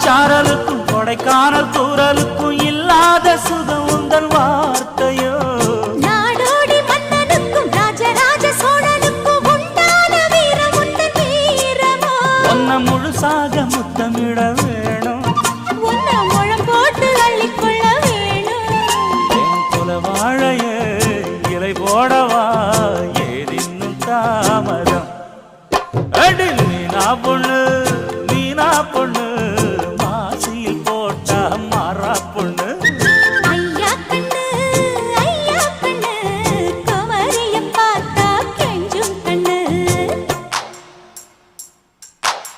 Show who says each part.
Speaker 1: சாரலுக்கும் கொடைக்கானல் தூரலுக்கும் இல்லாத சுகம் உந்தன் வார்த்தையோ.
Speaker 2: நாடோடி மன்னனுக்கும் ராஜராஜ சோழனுக்கும் உண்டான வீரம் உந்தன் வீரமோ.
Speaker 1: உன்னை முழுசாக முத்தமிட வேணும்,
Speaker 2: உன்னை முழம் போட்டு அள்ளிக்கொள்ள வேணும்.
Speaker 1: என் குல வாழைய இலை போடவா ஏதின்னும் தாமதம். அடி நீனா பொண்ணு நீனா பொண்ணு